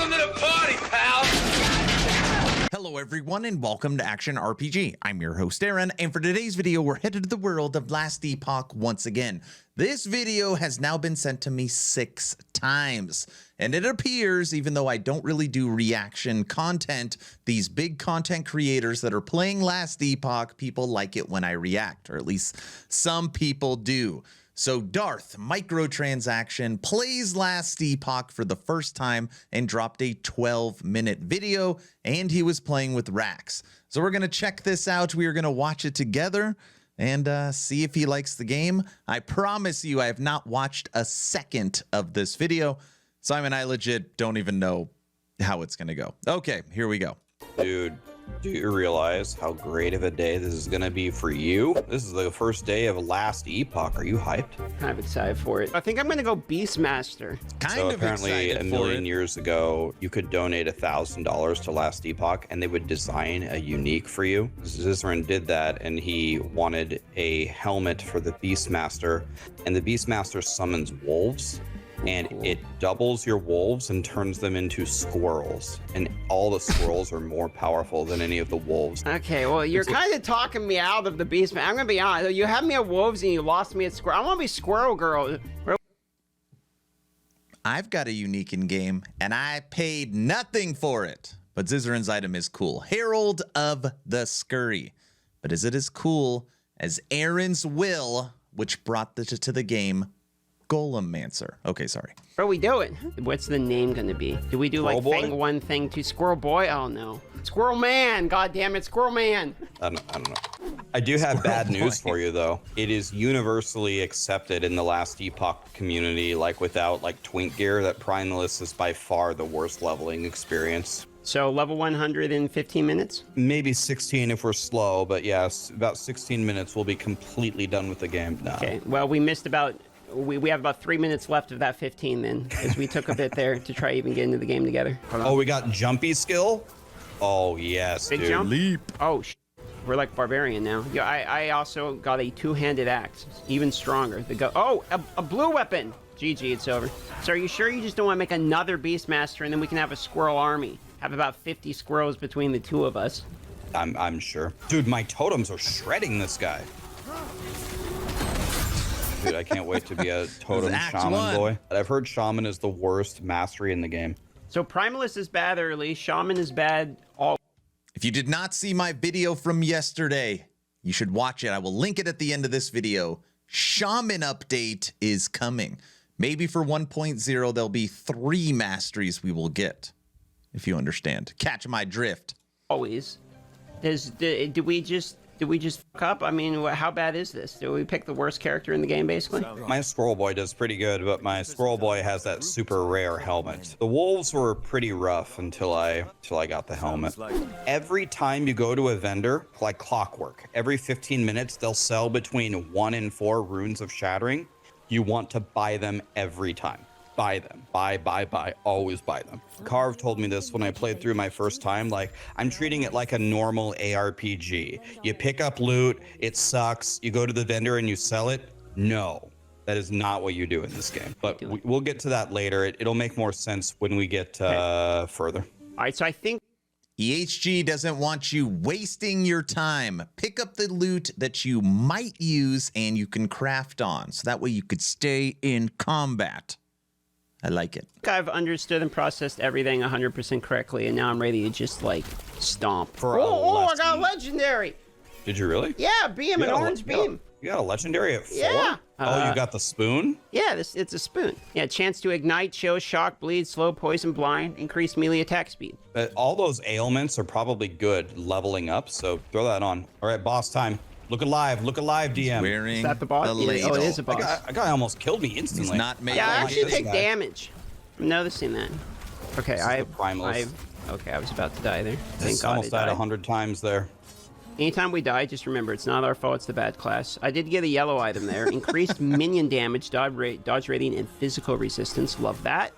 Welcome to the party, pal! Hello everyone and welcome to Action RPG. I'm your host Aaron, and for today's video we're headed to the world of Last Epoch once again. This video has now been sent to me 6 times, and it appears, even though I don't really do reaction content, these big content creators that are playing Last Epoch, people like it when I react, or at least some people do. So Darth, microtransaction, plays Last Epoch for the first time and dropped a 12-minute video, and he was playing with Raxx. So we're going to check this out. We are going to watch it together and see if he likes the game. I promise you I have not watched a second of this video. Simon, I legit don't even know how it's going to go. Okay, here we go. Dude, do you realize how great of a day this is going to be for you? This is the first day of Last Epoch. Are you hyped? Kind of excited for it. I think I'm going to go Beastmaster. So apparently a million years ago, you could donate $1,000 to Last Epoch and they would design a unique for you. Zizrin did that and he wanted a helmet for the Beastmaster, and the Beastmaster summons wolves. And it doubles your wolves and turns them into squirrels. And all the squirrels are more powerful than any of the wolves. Okay, well, you're kind of talking me out of the beast, man. I'm going to be honest. You had me at wolves and you lost me at squirrel. I want to be squirrel girl. I've got a unique in-game, and I paid nothing for it. But Zizrin's item is cool. Herald of the Scurry. But is it as cool as Aaron's Will, which brought this to the game, Golemmancer? Okay, sorry. What are we doing? What's the name gonna be? Do we do like thing 1, thing 2, Squirrel Boy? Oh no, Squirrel Man! God damn it, Squirrel Man! I don't know. I do have bad news for you though. It is universally accepted in the Last Epoch community, like without like twink gear, that Primalist is by far the worst leveling experience. So level 100 in 15 minutes? Maybe 16 if we're slow, but yes, about 16 minutes we'll be completely done with the game. No. Okay, well we missed about. We have about 3 minutes left of that 15 then, because we took a bit there to try even get into the game together. Oh, we got jumpy skill? Oh, yes, Big dude. jump? Leap. Oh, we're like barbarian now. Yeah, I also got a 2-handed axe, even stronger. Oh, a blue weapon. GG, it's over. So are you sure you just don't want to make another Beastmaster and then we can have a squirrel army? Have about 50 squirrels between the two of us. I'm sure. Dude, my totems are shredding this guy. Dude, I can't wait to be a totem shaman boy. I've heard shaman is the worst mastery in the game. So Primalist is bad early, shaman is bad all. If you did not see my video from yesterday, you should watch it. I will link it at the end of this video. Shaman update is coming. Maybe for 1.0, there'll be 3 masteries we will get, if you understand. Catch my drift. Always. Do we just fuck up? I mean, how bad is this? Do we pick the worst character in the game, basically? My Squirrel Boy does pretty good, but my Squirrel Boy has that super rare helmet. The wolves were pretty rough until I got the helmet. Every time you go to a vendor, like clockwork, every 15 minutes they'll sell between 1 and 4 runes of shattering. You want to buy them every time. Buy them. Buy. Always buy them. Carve told me this when I played through my first time. Like, I'm treating it like a normal ARPG. You pick up loot, it sucks. You go to the vendor and you sell it. No, that is not what you do in this game. But we'll get to that later. It'll make more sense when we get further. All right, so I think EHG doesn't want you wasting your time. Pick up the loot that you might use and you can craft on. So that way you could stay in combat. I like it. I've understood and processed everything 100% correctly, and now I'm ready to just, like, stomp. Oh, I got a legendary! Did you really? Yeah, beam, an orange beam. You got a legendary at 4? Yeah. Oh, you got the spoon? Yeah, it's a spoon. Yeah, chance to ignite, chill, shock, bleed, slow, poison, blind, increase melee attack speed. All those ailments are probably good leveling up, so throw that on. All right, boss time. Look alive, DM. Wearing is that the boss? Yeah, oh, it is a boss. That guy almost killed me instantly. He's not made. Yeah, I actually take damage. I'm noticing that. Okay, I was about to die there. Thank God almost died 100 times there. Anytime we die, just remember, it's not our fault, it's the bad class. I did get a yellow item there. Increased minion damage, dodge rating, and physical resistance. Love that.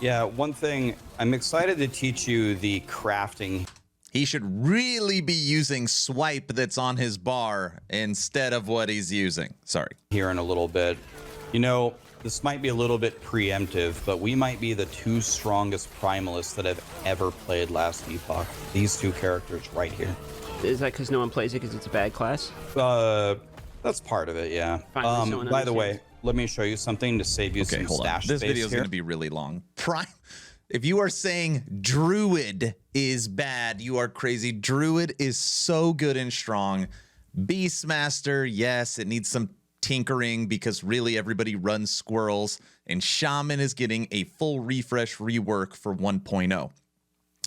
Yeah, one thing, I'm excited to teach you the crafting. He should really be using swipe that's on his bar instead of what he's using. Sorry. Here in a little bit. You know, this might be a little bit preemptive, but we might be the 2 strongest Primalists that have ever played Last Epoch. These 2 characters right here. Is that because no one plays it because it's a bad class? That's part of it, yeah. Fine, by the way, let me show you something to save you some hold on. stash This space video is going to be really long. If you are saying Druid is bad, you are crazy. Druid is so good and strong. Beastmaster, yes, it needs some tinkering because really everybody runs squirrels, and Shaman is getting a full refresh rework for 1.0.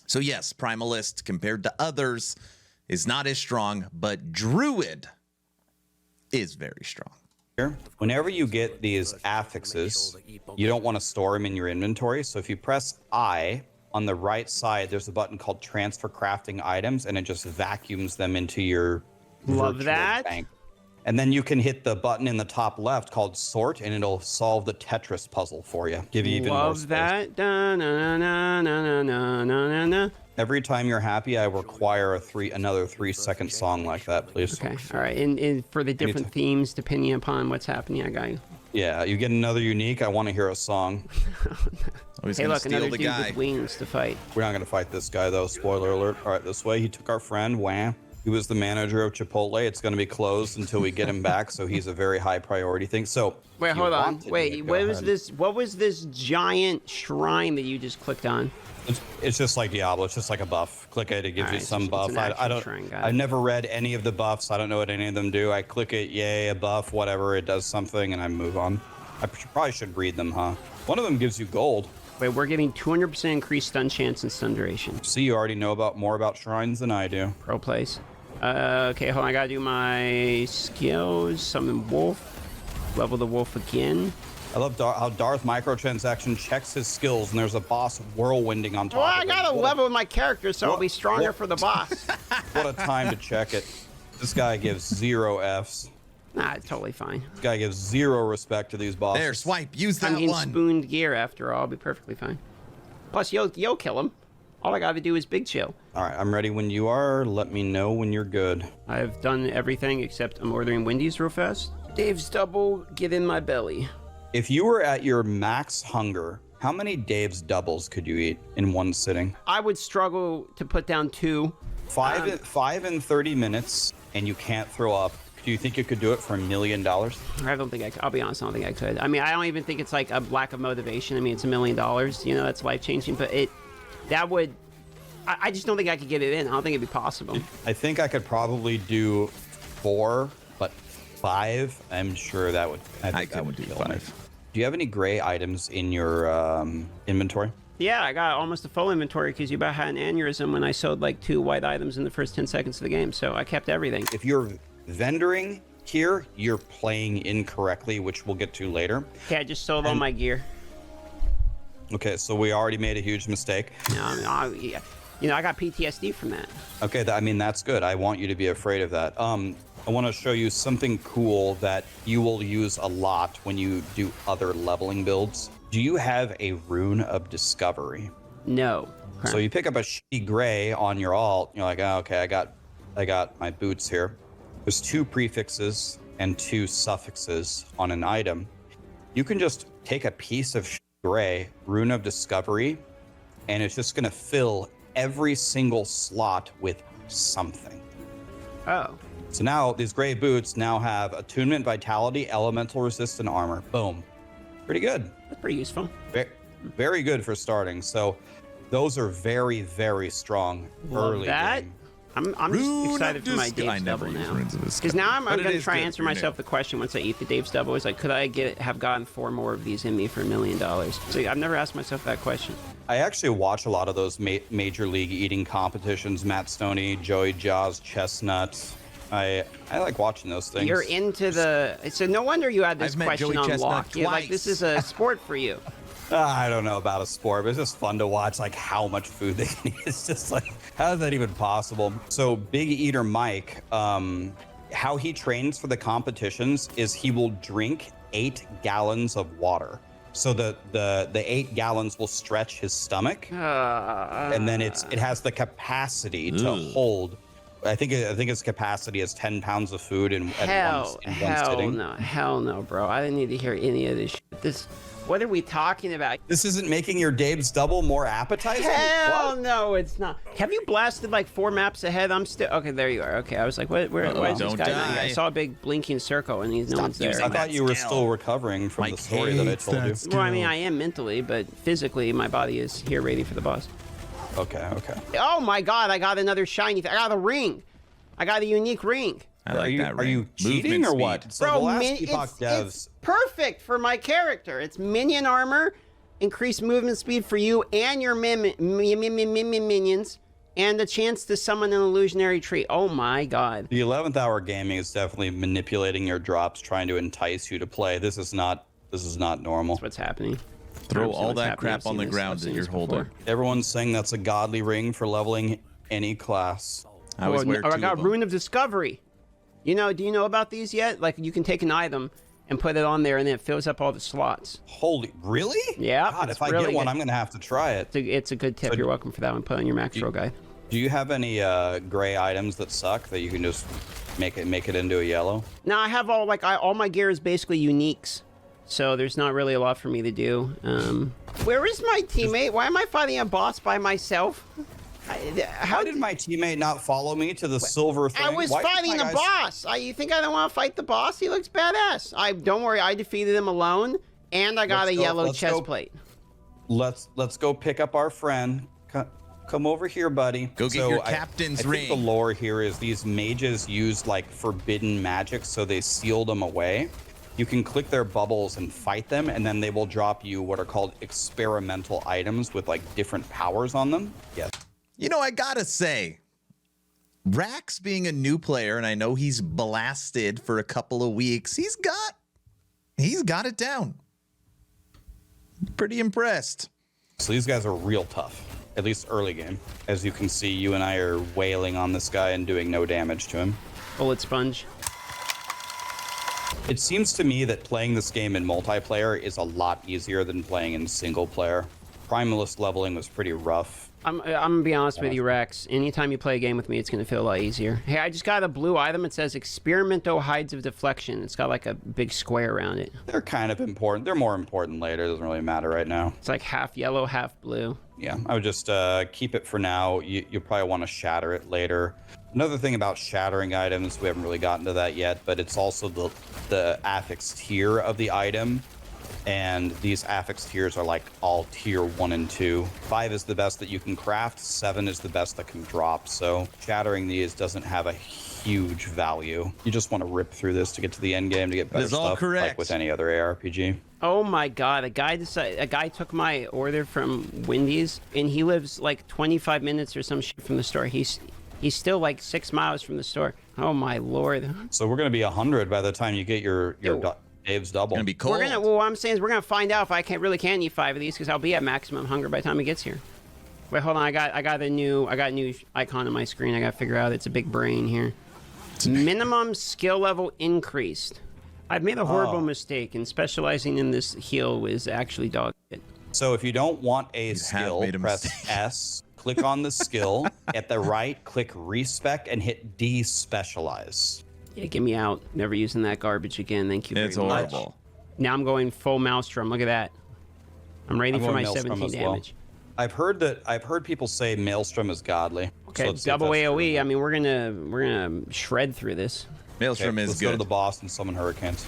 So yes, Primalist compared to others is not as strong, but Druid is very strong. Whenever you get these affixes, you don't want to store them in your inventory. So if you press I on the right side, there's a button called Transfer Crafting Items, and it just vacuums them into your Love that. bank. And then you can hit the button in the top left called Sort, and it'll solve the Tetris puzzle for you. Give you even more space. Love that. Da, na, na, na, na, na, na, na. Every time you're happy, I require another 3-second song like that, please. Okay, all right. And for the different themes, depending upon what's happening, I got you. Yeah, you get another unique. I want to hear a song. Hey, look, another dude with wings to fight. We're not going to fight this guy, though. Spoiler alert. All right, this way. He took our friend. Wham. He was the manager of Chipotle. It's going to be closed until we get him back, so he's a very high priority thing. So wait, hold on. Wait, what was this? What was this giant shrine that you just clicked on? It's just like Diablo. It's just like a buff. Click it, it gives you some buff. I've never read any of the buffs. I don't know what any of them do. I click it, yay, a buff, whatever. It does something, and I move on. I probably should read them, huh? One of them gives you gold. Wait, we're getting 200% increased stun chance and stun duration. See, you already know more about shrines than I do. Pro plays. Okay, hold on. I gotta do my skills. Summon wolf. Level the wolf again. I love how Darth microtransaction checks his skills, and there's a boss whirlwinding on top Well, of it. I gotta level my character so I'll be stronger for the boss. What a time to check it. This guy gives 0 Fs. Nah, it's totally fine. This guy gives 0 respect to these bosses. There, swipe. Use that I'm getting one. spooned gear after all. I'll be perfectly fine. Plus, you'll kill him. All I gotta do is big chill. All right, I'm ready when you are. Let me know when you're good. I've done everything except I'm ordering Wendy's real fast. Dave's double, get in my belly. If you were at your max hunger, how many Dave's doubles could you eat in one sitting? I would struggle to put down 2. 5 in 30 minutes, and you can't throw up. Do you think you could do it for $1 million? I don't think I could. I'll be honest, I don't think I could. I mean, I don't even think it's like a lack of motivation. I mean, it's $1 million. You know, that's life-changing, but that would... I just don't think I could get it in. I don't think it'd be possible. I think I could probably do 4, but 5, I'm sure that would... I would do 5. Do you have any gray items in your inventory? Yeah, I got almost a full inventory because you about had an aneurysm when I sold like 2 white items in the first 10 seconds of the game, so I kept everything. If you're vendoring here, you're playing incorrectly, which we'll get to later. Okay, I just sold all my gear. Okay, so we already made a huge mistake. No, yeah. You know, I got PTSD from that. Okay, I mean, that's good. I want you to be afraid of that. I want to show you something cool that you will use a lot when you do other leveling builds. Do you have a Rune of Discovery? No. So you pick up a shitty gray on your alt. You're like, oh, okay, I got my boots here. There's 2 prefixes and 2 suffixes on an item. You can just take a piece of gray, Rune of Discovery, and it's just going to fill every single slot with something. Oh. So now these gray boots now have attunement, vitality, elemental resistant armor. Boom. Pretty good. That's pretty useful. Very good for starting. So those are very, very strong early game. I'm just excited for my Dave's double now. Because now I'm going to try and answer myself the question once I eat the Dave's double is like, could I have gotten 4 more of these in me for $1 million? So I've never asked myself that question. I actually watch a lot of those major league eating competitions. Matt Stoney, Joey Jaws, Chestnut. I like watching those things. You're into the... So no wonder you had this question on lock. Yeah, like this is a sport for you. I don't know about a sport, but it's just fun to watch like how much food they can eat. It's just like, how is that even possible? So Big Eater Mike, how he trains for the competitions is he will drink 8 gallons of water. So the 8 gallons will stretch his stomach, and then it has the capacity to hold I think its capacity is 10 pounds of food in one sitting. Hell no, bro. I didn't need to hear any of this shit. What are we talking about? This isn't making your Dave's double more appetizing? Hell no, it's not. Have you blasted like 4 maps ahead? I'm still okay. There you are. Okay, I was like, why is this guy down here? I saw a big blinking circle and no one's there. I thought you were still recovering from the story that I told you. Well, I mean, I am mentally, but physically, my body is here ready for the boss. Okay. Oh my God! I got another shiny thing. I got a ring. I got a unique ring. I like that ring. Are you cheating or what? So bro, the last Epoch devs... it's perfect for my character. It's minion armor, increased movement speed for you and your minions, and the chance to summon an illusionary tree. Oh my God. The 11th hour gaming is definitely manipulating your drops, trying to entice you to play. This is not normal. That's what's happening. Throw all that crap on the ground that you're holding. Everyone's saying that's a godly ring for leveling any class. I always wear 2 I got of them. Rune of Discovery. Do you know about these yet? Like, you can take an item and put it on there, and then it fills up all the slots. Holy, really? Yeah. God, if I get one, I'm gonna have to try it. It's a good tip. So you're welcome for that one. Put on your Max Roll guide. Do you have any gray items that suck that you can just make it into a yellow? No, I have all my gear is basically uniques, so there's not really a lot for me to do. Where is my teammate? Why am I fighting a boss by myself? How did my teammate not follow me to the silver thing? I was fighting the boss. You think I don't want to fight the boss? He looks badass. Don't worry. I defeated him alone, and I got a yellow chest plate. Let's go pick up our friend. Come over here, buddy. Go get your captain's ring. I think the lore here is these mages use like forbidden magic, so they sealed them away. You can click their bubbles and fight them, and then they will drop you what are called experimental items with like different powers on them. Yes. You know, I gotta say, Raxx being a new player, and I know he's blasted for a couple of weeks, he's got it down. Pretty impressed. So these guys are real tough, at least early game. As you can see, you and I are wailing on this guy and doing no damage to him. Bullet sponge. It seems to me that playing this game in multiplayer is a lot easier than playing in single player. Primalist leveling was pretty rough. I'm gonna be honest with you, Raxx. Anytime you play a game with me, it's gonna feel a lot easier. Hey, I just got a blue item. It says Experimento Hides of Deflection. It's got like a big square around it. They're kind of important. They're more important later. It doesn't really matter right now. It's like half yellow, half blue. Yeah, I would just keep it for now. You'll probably want to shatter it later. Another thing about shattering items, we haven't really gotten to that yet, but it's also the affix tier of the item. And these affix tiers are like all tier 1 and 2. 5 is the best that you can craft. 7 is the best that can drop. So shattering these doesn't have a huge value. You just want to rip through this to get to the end game to get better stuff, like with any other ARPG. Oh my God! A guy took my order from Wendy's, and he lives like 25 minutes or some shit from the store. He's still like 6 miles from the store. Oh my Lord! So we're gonna be 100 by the time you get your Dave's double. It's gonna be cold. Well, what I'm saying is we're gonna find out if I can eat 5 of these, because I'll be at maximum hunger by the time it gets here. Wait, hold on. I got a new icon on my screen. I gotta figure out. It's a big brain here. Minimum skill level increased. I've made a horrible mistake, and specializing in this heal is actually dog shit. So if you don't want a skill, press S, click on the skill, at the right, click respec, and hit despecialize. Yeah, get me out. Never using that garbage again. Thank you very much. It's horrible. Now I'm going full Maelstrom. Look at that. I'm ready for my 17 damage. I've heard people say Maelstrom is godly. Okay, so double AoE. I mean, we're gonna shred through this. Maelstrom is let's good. go to the boss and summon hurricanes.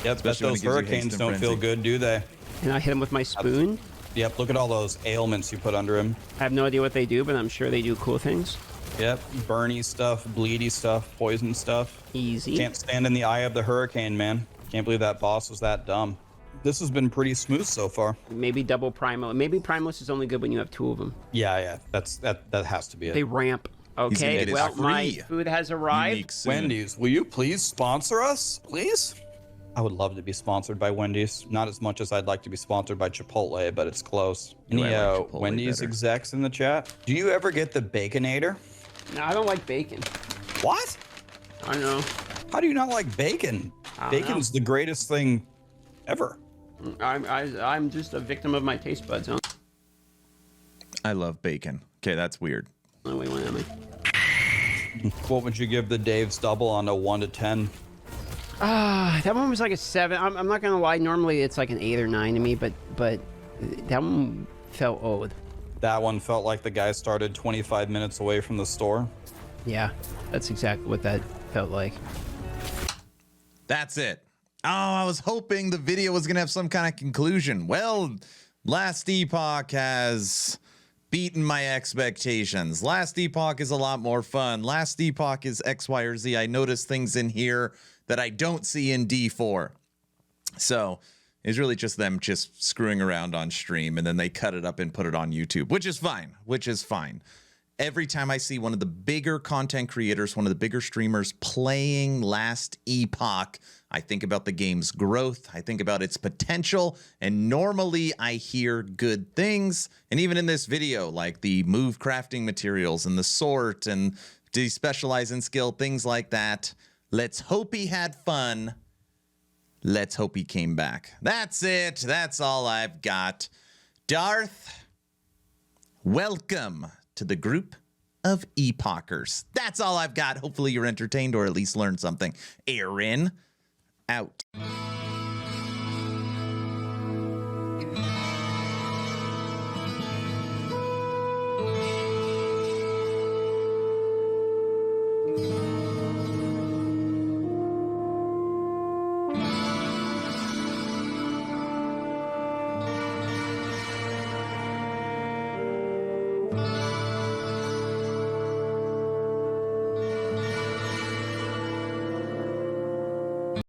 Yep, bet those hurricanes don't feel good, do they? And I hit him with my spoon. Yep, look at all those ailments you put under him. I have no idea what they do, but I'm sure they do cool things. Yep, burny stuff, bleedy stuff, poison stuff. Easy. Can't stand in the eye of the hurricane, man. Can't believe that boss was that dumb. This has been pretty smooth so far. Maybe double Primal. Maybe Primalist is only good when you have 2 of them. Yeah, that has to be it. They ramp. Okay, well, my food has arrived. Wendy's, will you please sponsor us, please? I would love to be sponsored by Wendy's. Not as much as I'd like to be sponsored by Chipotle, but it's close. Any Wendy's execs in the chat? Do you ever get the Baconator? No, I don't like bacon. What? I don't know. How do you not like bacon? Bacon's the greatest thing ever. I'm just a victim of my taste buds, huh? I love bacon. Okay, that's weird. Oh, wait, what am I? What would you give the Dave's double on a 1 to 10? That one was like a 7. I'm not gonna lie. Normally it's like an 8 or 9 to me, but that one felt old. That one felt like the guy started 25 minutes away from the store. Yeah, that's exactly what that felt like. That's it. Oh, I was hoping the video was going to have some kind of conclusion. Well, Last Epoch has beaten my expectations. Last Epoch is a lot more fun. Last Epoch is X, Y, or Z. I noticed things in here that I don't see in D4. So it's really just them just screwing around on stream, and then they cut it up and put it on YouTube, which is fine. Every time I see one of the bigger content creators, one of the bigger streamers playing Last Epoch, I think about the game's growth. I think about its potential. And normally I hear good things. And even in this video, like the move crafting materials and the sort and despecialize in skill, things like that. Let's hope he had fun. Let's hope he came back. That's it. That's all I've got. Darth, welcome to the group of Epochers. That's all I've got. Hopefully you're entertained or at least learned something. Aaron, out.